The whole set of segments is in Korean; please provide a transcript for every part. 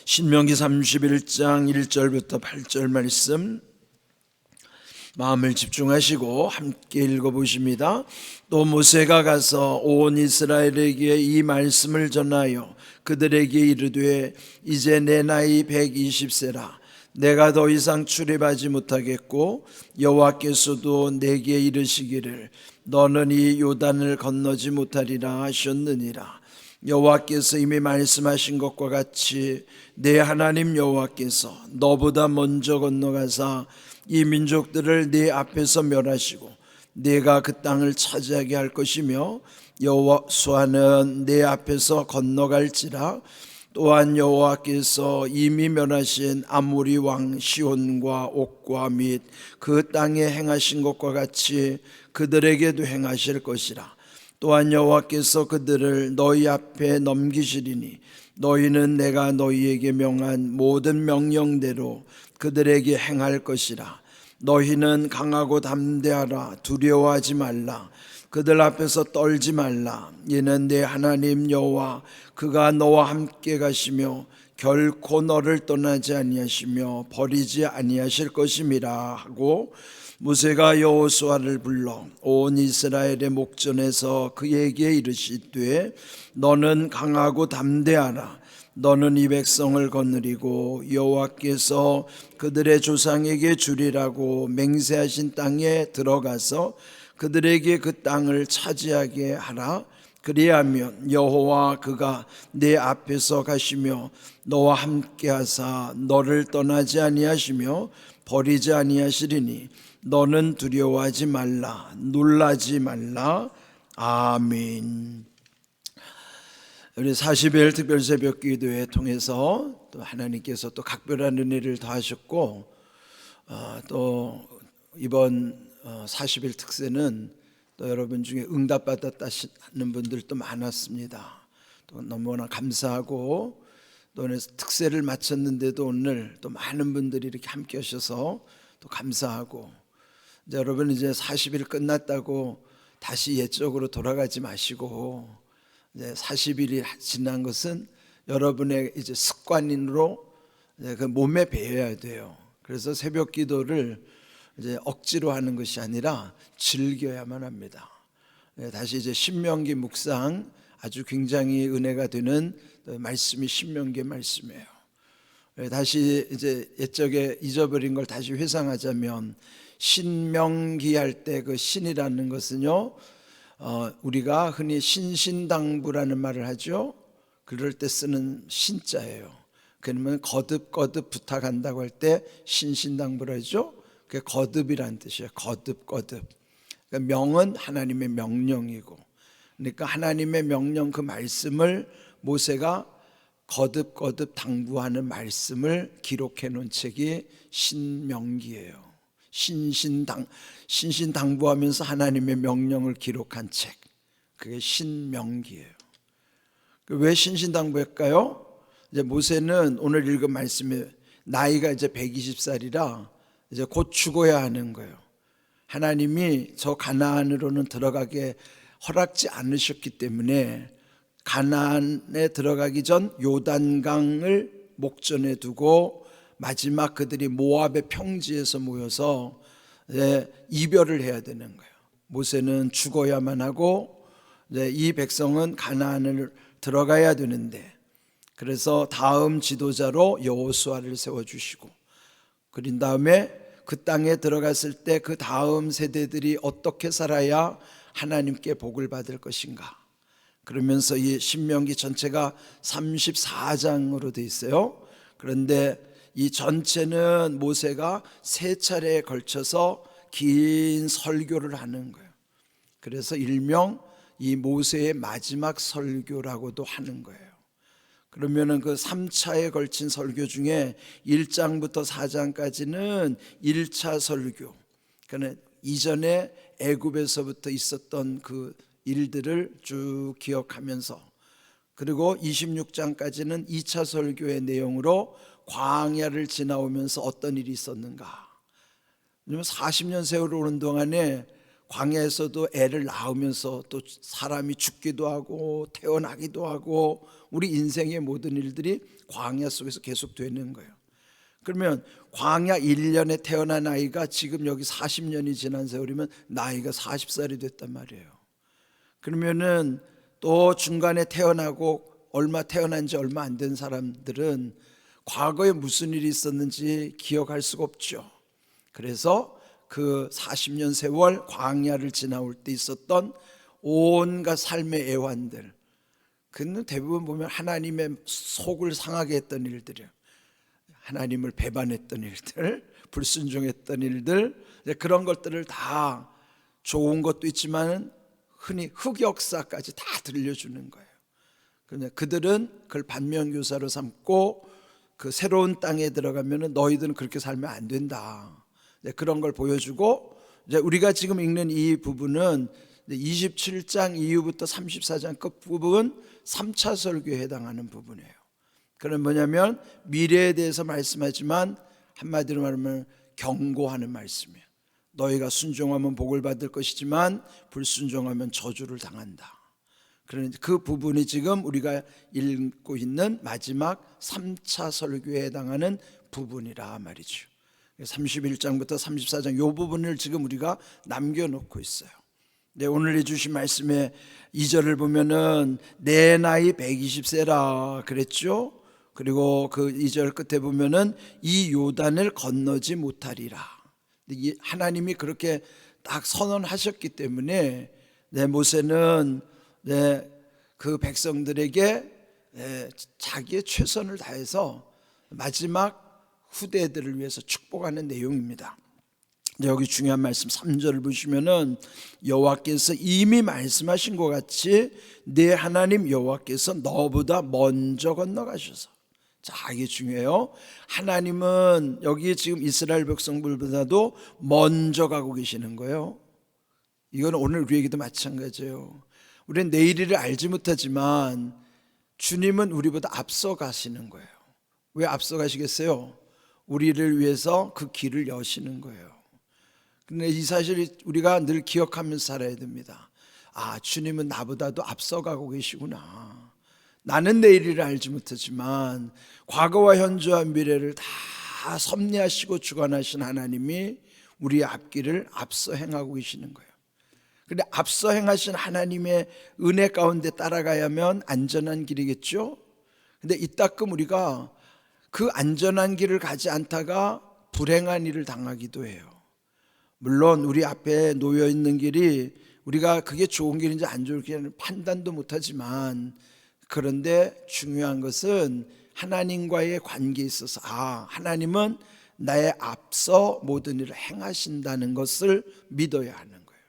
신명기 31장 1절부터 8절 말씀 마음을 집중하시고 함께 읽어보십니다. 또 모세가 가서 온 이스라엘에게 이 말씀을 전하여 그들에게 이르되 이제 내 나이 120세라 내가 더 이상 출입하지 못하겠고 여호와께서도 내게 이르시기를 너는 이 요단을 건너지 못하리라 하셨느니라. 여호와께서 이미 말씀하신 것과 같이 내 하나님 여호와께서 너보다 먼저 건너가사 이 민족들을 네 앞에서 멸하시고 네가 그 땅을 차지하게 할 것이며 여호수아는 네 앞에서 건너갈지라. 또한 여호와께서 이미 멸하신 아모리 왕 시온과 옥과 및 그 땅에 행하신 것과 같이 그들에게도 행하실 것이라. 또한 여호와께서 그들을 너희 앞에 넘기시리니 너희는 내가 너희에게 명한 모든 명령대로 그들에게 행할 것이라. 너희는 강하고 담대하라. 두려워하지 말라. 그들 앞에서 떨지 말라. 이는 내 하나님 여호와 그가 너와 함께 가시며 결코 너를 떠나지 아니하시며 버리지 아니하실 것임이라 하고, 모세가 여호수아를 불러 온 이스라엘의 목전에서 그에게 이르시되 너는 강하고 담대하라. 너는 이 백성을 거느리고 여호와께서 그들의 조상에게 주리라고 맹세하신 땅에 들어가서 그들에게 그 땅을 차지하게 하라. 그리하면 여호와 그가 내 앞에서 가시며 너와 함께 하사 너를 떠나지 아니하시며 버리지 아니하시리니 너는 두려워하지 말라. 놀라지 말라. 아멘. 우리 40일 특별 새벽 기도회 통해서 또 하나님께서 또 각별한 은혜를 더하셨고, 또 이번 40일 특세는 또 여러분 중에 응답받았다는 분들도 많았습니다. 또 너무나 감사하고, 또 오늘 특세를 마쳤는데도 오늘 또 많은 분들이 이렇게 함께 하셔서 또 감사하고, 이제 여러분 이제 40일 끝났다고 다시 옛적으로 돌아가지 마시고, 이제 40일이 지난 것은 여러분의 이제 습관으로 그 몸에 배어야 돼요. 그래서 새벽 기도를 이제 억지로 하는 것이 아니라 즐겨야만 합니다. 다시 이제 신명기 묵상, 아주 굉장히 은혜가 되는 말씀이 신명기 말씀이에요. 다시 이제 옛적에 잊어버린 걸 다시 회상하자면, 신명기 할 때 그 신이라는 것은요, 우리가 흔히 신신당부라는 말을 하죠. 그럴 때 쓰는 신자예요. 그러면 거듭 부탁한다고 할 때 신신당부라 하죠. 그게 거듭이라는 뜻이에요. 거듭. 그러니까 명은 하나님의 명령이고, 그러니까 하나님의 명령 그 말씀을 모세가 거듭 당부하는 말씀을 기록해 놓은 책이 신명기예요. 신신당부하면서 하나님의 명령을 기록한 책, 그게 신명기예요. 왜 신신당부할까요? 이제 모세는 오늘 읽은 말씀에 나이가 이제 120살이라 이제 곧 죽어야 하는 거예요. 하나님이 저 가나안으로는 들어가게 허락지 않으셨기 때문에 가나안에 들어가기 전 요단강을 목전에 두고 마지막 그들이 모압의 평지에서 모여서 이별을 해야 되는 거예요. 모세는 죽어야만 하고 이 백성은 가나안을 들어가야 되는데, 그래서 다음 지도자로 여호수아를 세워주시고, 그린 다음에 그 땅에 들어갔을 때 그 다음 세대들이 어떻게 살아야 하나님께 복을 받을 것인가, 그러면서 이 신명기 전체가 34장으로 되어 있어요. 그런데 이 전체는 모세가 3차례에 걸쳐서 긴 설교를 하는 거예요. 그래서 일명 이 모세의 마지막 설교라고도 하는 거예요. 그러면은 그 3차에 걸친 설교 중에 1장부터 4장까지는 1차 설교, 그러니까 이전에 애굽에서부터 있었던 그 일들을 쭉 기억하면서, 그리고 26장까지는 2차 설교의 내용으로 광야를 지나오면서 어떤 일이 있었는가. 왜냐면 40년 세월 오는 동안에 광야에서도 애를 낳으면서 또 사람이 죽기도 하고 태어나기도 하고 우리 인생의 모든 일들이 광야 속에서 계속 되는 거예요. 그러면 광야 1년에 태어난 아이가 지금 여기 40년이 지난 세월이면 나이가 40살이 됐단 말이에요. 그러면은 또 중간에 태어나고 태어난 지 얼마 안 된 사람들은 과거에 무슨 일이 있었는지 기억할 수가 없죠. 그래서 그 40년 세월 광야를 지나올 때 있었던 온갖 삶의 애환들, 그는 대부분 보면 하나님의 속을 상하게 했던 일들이에요. 하나님을 배반했던 일들, 불순종했던 일들, 그런 것들을 다 좋은 것도 있지만 흔히 흑역사까지 다 들려주는 거예요. 그들은 그걸 반면교사로 삼고 그 새로운 땅에 들어가면 너희들은 그렇게 살면 안 된다, 그런 걸 보여주고, 이제 우리가 지금 읽는 이 부분은 27장 이후부터 34장 끝부분 3차 설교에 해당하는 부분이에요. 그건 뭐냐면 미래에 대해서 말씀하지만 한마디로 말하면 경고하는 말씀이에요. 너희가 순종하면 복을 받을 것이지만 불순종하면 저주를 당한다. 그러니 그 부분이 지금 우리가 읽고 있는 마지막 3차 설교에 해당하는 부분이라 말이죠. 31장부터 34장 이 부분을 지금 우리가 남겨놓고 있어요. 네, 오늘 해주신 말씀의 2절을 보면은 내 나이 120세라 그랬죠. 그리고 그 2절 끝에 보면은 이 요단을 건너지 못하리라. 하나님이 그렇게 딱 선언하셨기 때문에 모세는 그 백성들에게 자기의 최선을 다해서 마지막 후대들을 위해서 축복하는 내용입니다. 여기 중요한 말씀 3절을 보시면은 여호와께서 이미 말씀하신 것 같이 내 하나님 여호와께서 너보다 먼저 건너가셔서, 자, 이게 중요해요. 하나님은 여기 지금 이스라엘 백성들보다도 먼저 가고 계시는 거예요. 이건 오늘 우리에게도 마찬가지예요. 우리는 내일을 알지 못하지만 주님은 우리보다 앞서 가시는 거예요. 왜 앞서 가시겠어요? 우리를 위해서 그 길을 여시는 거예요. 근데 이 사실을 우리가 늘 기억하면서 살아야 됩니다. 아, 주님은 나보다도 앞서가고 계시구나. 나는 내일을 알지 못하지만 과거와 현재와 미래를 다 섭리하시고 주관하신 하나님이 우리의 앞길을 앞서 행하고 계시는 거예요. 근데 앞서 행하신 하나님의 은혜 가운데 따라가야면 안전한 길이겠죠. 근데 이따금 우리가 그 안전한 길을 가지 않다가 불행한 일을 당하기도 해요. 물론 우리 앞에 놓여 있는 길이 우리가 그게 좋은 길인지 안 좋은 길인지 판단도 못하지만, 그런데 중요한 것은 하나님과의 관계에 있어서 하나님은 나의 앞서 모든 일을 행하신다는 것을 믿어야 하는 거예요.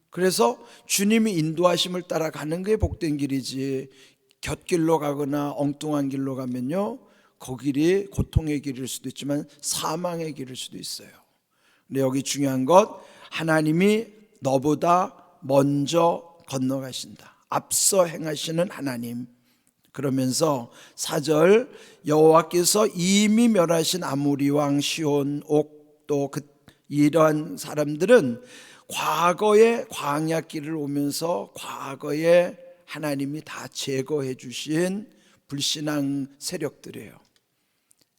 그래서 주님이 인도하심을 따라가는 게 복된 길이지, 곁길로 가거나 엉뚱한 길로 가면요, 그 길이 고통의 길일 수도 있지만 사망의 길일 수도 있어요. 근데 여기 중요한 것, 하나님이 너보다 먼저 건너가신다, 앞서 행하시는 하나님. 그러면서 4절 여호와께서 이미 멸하신 아모리 왕 시혼 옥 또 이러한 사람들은 과거에 광야길을 오면서 과거에 하나님이 다 제거해 주신 불신앙 세력들이에요.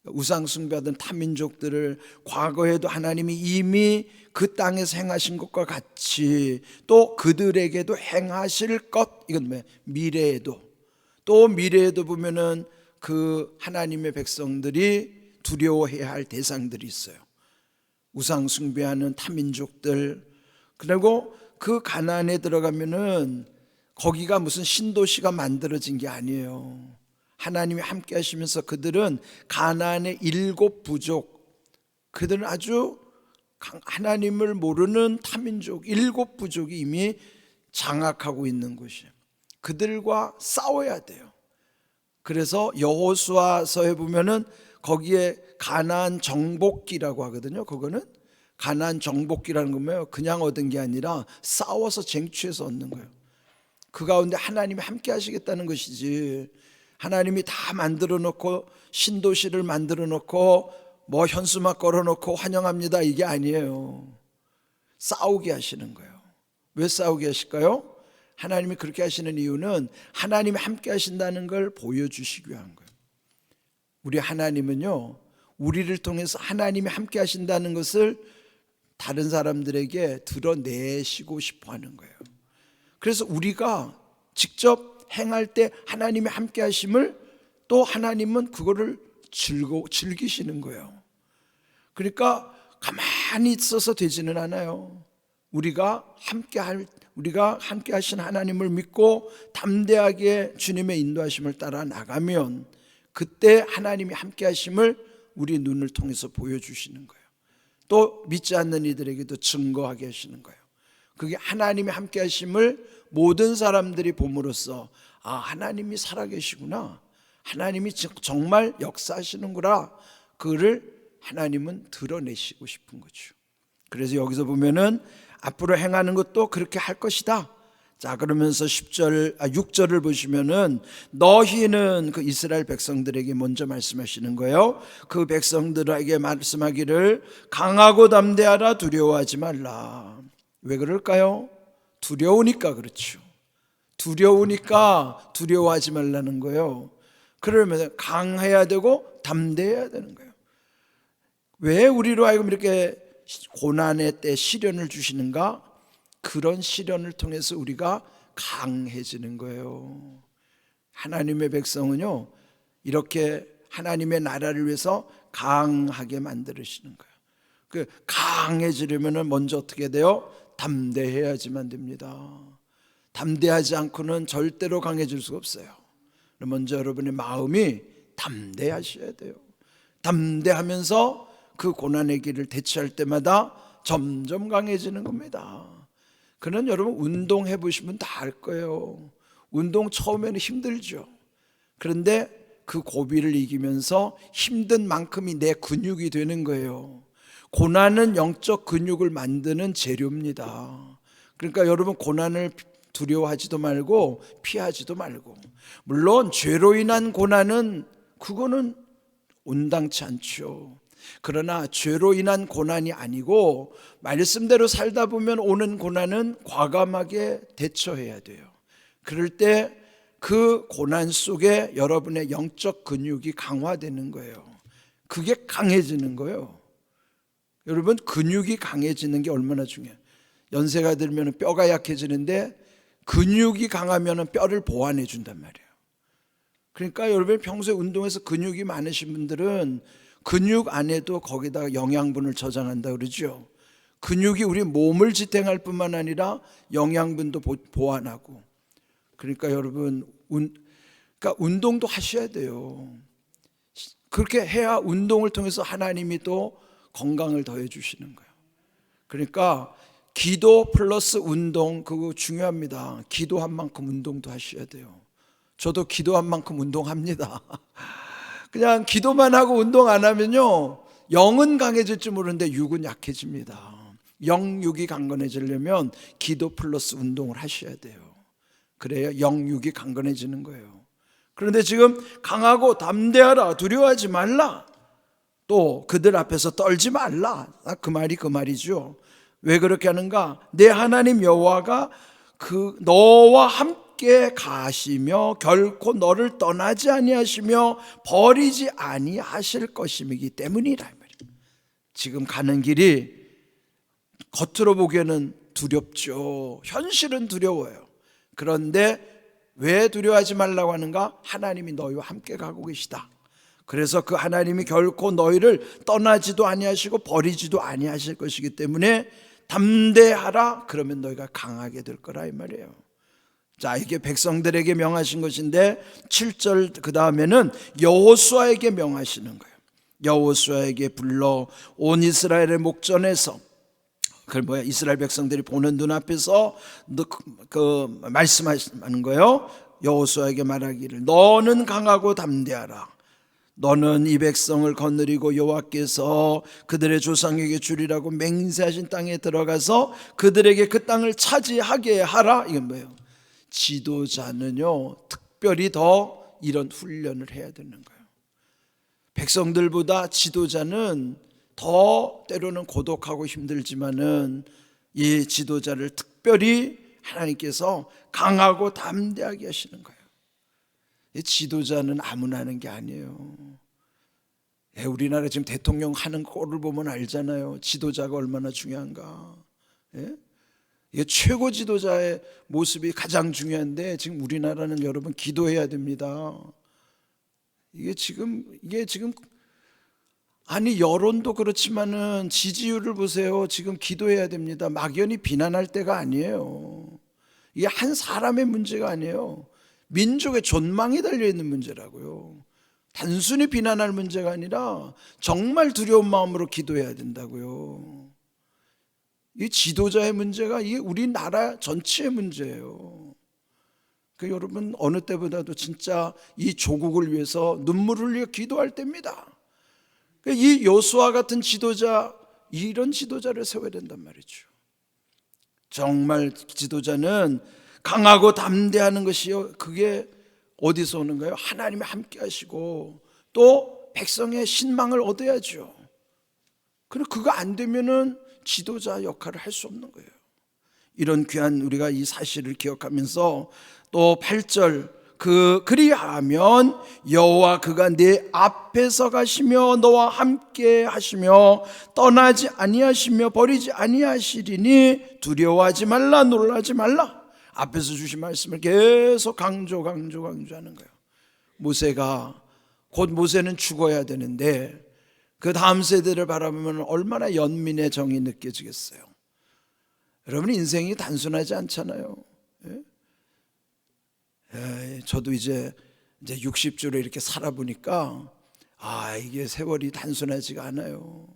우상 숭배하던 타민족들을 과거에도 하나님이 이미 그 땅에서 행하신 것과 같이 또 그들에게도 행하실 것, 이건 미래에도, 또 미래에도 보면은 그 하나님의 백성들이 두려워해야 할 대상들이 있어요. 우상 숭배하는 타민족들. 그리고 그 가나안에 들어가면은 거기가 무슨 신도시가 만들어진 게 아니에요. 하나님이 함께 하시면서 그들은 가나안의 7 부족, 그들은 아주 하나님을 모르는 타민족 7 부족이 이미 장악하고 있는 곳이에요. 그들과 싸워야 돼요. 그래서 여호수아서에 보면은 거기에 가나안 정복기라고 하거든요. 그거는 가나안 정복기라는 거면 그냥 얻은 게 아니라 싸워서 쟁취해서 얻는 거예요. 그 가운데 하나님이 함께 하시겠다는 것이지, 하나님이 다 만들어 놓고 신도시를 만들어 놓고 뭐 현수막 걸어 놓고 환영합니다, 이게 아니에요. 싸우게 하시는 거예요. 왜 싸우게 하실까요? 하나님이 그렇게 하시는 이유는 하나님이 함께 하신다는 걸 보여주시기 위한 거예요. 우리 하나님은요, 우리를 통해서 하나님이 함께 하신다는 것을 다른 사람들에게 드러내시고 싶어 하는 거예요. 그래서 우리가 직접 행할 때 하나님이 함께 하심을 또 하나님은 그거를 즐기시는 거예요. 그러니까 가만히 있어서 되지는 않아요. 우리가 함께 하신 하나님을 믿고 담대하게 주님의 인도하심을 따라 나가면 그때 하나님이 함께 하심을 우리 눈을 통해서 보여주시는 거예요. 또 믿지 않는 이들에게도 증거하게 하시는 거예요. 그게 하나님이 함께 하심을 모든 사람들이 봄으로써 아, 하나님이 살아계시구나, 하나님이 정말 역사하시는구나, 그를 하나님은 드러내시고 싶은 거죠. 그래서 여기서 보면은 앞으로 행하는 것도 그렇게 할 것이다. 자, 그러면서 6절을 보시면은 너희는 그 이스라엘 백성들에게 먼저 말씀하시는 거예요. 그 백성들에게 말씀하기를 강하고 담대하라, 두려워하지 말라. 왜 그럴까요? 두려우니까 그렇죠. 두려우니까 두려워하지 말라는 거예요. 그러면 강해야 되고 담대해야 되는 거예요. 왜 우리로 하여금 이렇게 고난의 때 시련을 주시는가? 그런 시련을 통해서 우리가 강해지는 거예요. 하나님의 백성은요, 이렇게 하나님의 나라를 위해서 강하게 만들으시는 거예요. 그 강해지려면 먼저 어떻게 돼요? 담대해야지만 됩니다. 담대하지 않고는 절대로 강해질 수가 없어요. 먼저 여러분의 마음이 담대하셔야 돼요. 담대하면서 그 고난의 길을 대치할 때마다 점점 강해지는 겁니다. 그는 여러분 운동해 보시면 다 알 거예요. 운동 처음에는 힘들죠. 그런데 그 고비를 이기면서 힘든 만큼이 내 근육이 되는 거예요. 고난은 영적 근육을 만드는 재료입니다. 그러니까 여러분 고난을 두려워하지도 말고 피하지도 말고, 물론 죄로 인한 고난은 그거는 온당치 않죠. 그러나 죄로 인한 고난이 아니고 말씀대로 살다 보면 오는 고난은 과감하게 대처해야 돼요. 그럴 때 그 고난 속에 여러분의 영적 근육이 강화되는 거예요. 그게 강해지는 거예요. 여러분, 근육이 강해지는 게 얼마나 중요해요. 연세가 들면 뼈가 약해지는데 근육이 강하면 뼈를 보완해 준단 말이에요. 그러니까 여러분 평소에 운동해서 근육이 많으신 분들은 근육 안에도 거기다가 영양분을 저장한다 그러죠. 근육이 우리 몸을 지탱할 뿐만 아니라 영양분도 보완하고. 그러니까 여러분 그러니까 운동도 하셔야 돼요. 그렇게 해야 운동을 통해서 하나님이 또 건강을 더해 주시는 거예요. 그러니까 기도 플러스 운동, 그거 중요합니다. 기도한 만큼 운동도 하셔야 돼요. 저도 기도한 만큼 운동합니다. 그냥 기도만 하고 운동 안 하면요, 영은 강해질지 모르는데 육은 약해집니다. 영육이 강건해지려면 기도 플러스 운동을 하셔야 돼요. 그래야 영육이 강건해지는 거예요. 그런데 지금 강하고 담대하라, 두려워하지 말라, 또 그들 앞에서 떨지 말라, 그 말이 그 말이죠. 왜 그렇게 하는가? 내 하나님 여호와가 그 너와 함께 가시며 결코 너를 떠나지 아니하시며 버리지 아니하실 것임이기 때문이라 말이에요. 지금 가는 길이 겉으로 보기에는 두렵죠. 현실은 두려워요. 그런데 왜 두려워하지 말라고 하는가? 하나님이 너희와 함께 가고 계시다. 그래서 그 하나님이 결코 너희를 떠나지도 아니하시고 버리지도 아니하실 것이기 때문에 담대하라, 그러면 너희가 강하게 될 거라 이 말이에요. 자, 이게 백성들에게 명하신 것인데 7절 그 다음에는 여호수아에게 명하시는 거예요. 여호수아에게 불러 온 이스라엘의 목전에서, 그걸 뭐야? 이스라엘 백성들이 보는 눈앞에서 그 말씀하시는 거예요. 여호수아에게 말하기를 너는 강하고 담대하라. 너는 이 백성을 거느리고 여호와께서 그들의 조상에게 주리라고 맹세하신 땅에 들어가서 그들에게 그 땅을 차지하게 하라. 이건 뭐예요? 지도자는요, 특별히 더 이런 훈련을 해야 되는 거예요. 백성들보다 지도자는 더 때로는 고독하고 힘들지만은 이 지도자를 특별히 하나님께서 강하고 담대하게 하시는 거예요. 이 지도자는 아무나 하는 게 아니에요. 우리나라 지금 대통령 하는 꼴을 보면 알잖아요. 지도자가 얼마나 중요한가. 이게 최고 지도자의 모습이 가장 중요한데, 지금 우리나라는 여러분 기도해야 됩니다. 이게 지금 아니 여론도 그렇지만은 지지율을 보세요. 지금 기도해야 됩니다. 막연히 비난할 때가 아니에요. 이게 한 사람의 문제가 아니에요. 민족의 존망이 달려있는 문제라고요. 단순히 비난할 문제가 아니라 정말 두려운 마음으로 기도해야 된다고요. 이 지도자의 문제가 이게 우리나라 전체의 문제예요. 여러분 어느 때보다도 진짜 이 조국을 위해서 눈물을 흘려 기도할 때입니다. 이 여호수아 같은 지도자, 이런 지도자를 세워야 된단 말이죠. 정말 지도자는 강하고 담대하는 것이요, 그게 어디서 오는가요? 하나님이 함께 하시고 또 백성의 신망을 얻어야죠. 그럼 그거 안 되면은 지도자 역할을 할 수 없는 거예요. 이런 귀한 우리가 이 사실을 기억하면서 또 8절 그리하면 여호와 그가 네 앞에서 가시며 너와 함께 하시며 떠나지 아니하시며 버리지 아니하시리니 두려워하지 말라 놀라지 말라. 앞에서 주신 말씀을 계속 강조하는 거예요. 모세가 곧 모세는 죽어야 되는데 그 다음 세대를 바라보면 얼마나 연민의 정이 느껴지겠어요. 여러분 인생이 단순하지 않잖아요. 저도 이제 60주를 이렇게 살아보니까 이게 세월이 단순하지가 않아요.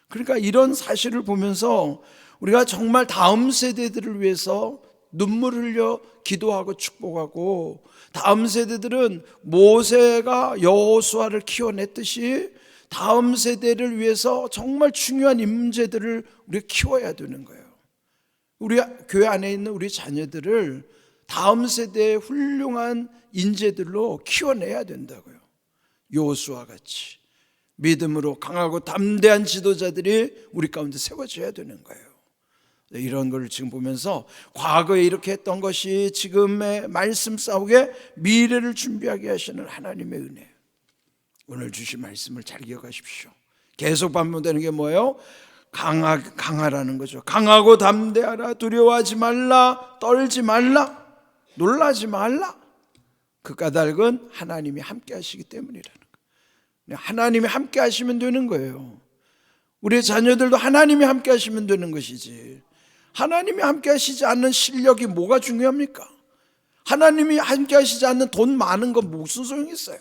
그러니까 이런 사실을 보면서 우리가 정말 다음 세대들을 위해서 눈물을 흘려 기도하고 축복하고, 다음 세대들은 모세가 여호수아를 키워냈듯이 다음 세대를 위해서 정말 중요한 인재들을 우리가 키워야 되는 거예요. 우리 교회 안에 있는 우리 자녀들을 다음 세대의 훌륭한 인재들로 키워내야 된다고요. 여호수아 같이 믿음으로 강하고 담대한 지도자들이 우리 가운데 세워져야 되는 거예요. 이런 걸 지금 보면서 과거에 이렇게 했던 것이 지금의 말씀 싸우게 미래를 준비하게 하시는 하나님의 은혜, 오늘 주신 말씀을 잘 기억하십시오. 계속 반복되는 게 뭐예요? 강하라는 거죠. 강하고 담대하라. 두려워하지 말라. 떨지 말라. 놀라지 말라. 그 까닭은 하나님이 함께 하시기 때문이라는 거예요. 하나님이 함께 하시면 되는 거예요. 우리의 자녀들도 하나님이 함께 하시면 되는 것이지, 하나님이 함께 하시지 않는 실력이 뭐가 중요합니까? 하나님이 함께 하시지 않는 돈 많은 건 무슨 소용이 있어요?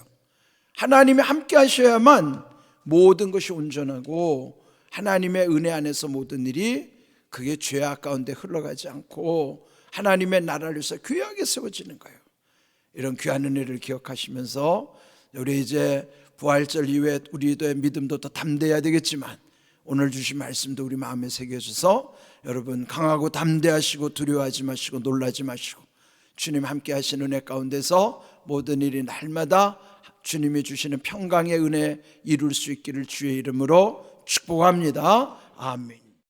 하나님이 함께 하셔야만 모든 것이 온전하고 하나님의 은혜 안에서 모든 일이 그게 죄악 가운데 흘러가지 않고 하나님의 나라를 위해서 귀하게 세워지는 거예요. 이런 귀한 은혜를 기억하시면서 우리 이제 부활절 이후에 우리의 믿음도 더 담대해야 되겠지만, 오늘 주신 말씀도 우리 마음에 새겨져서 여러분 강하고 담대하시고 두려워하지 마시고 놀라지 마시고 주님 함께 하시는 은혜 가운데서 모든 일이 날마다 주님이 주시는 평강의 은혜 이룰 수 있기를 주의 이름으로 축복합니다. 아멘.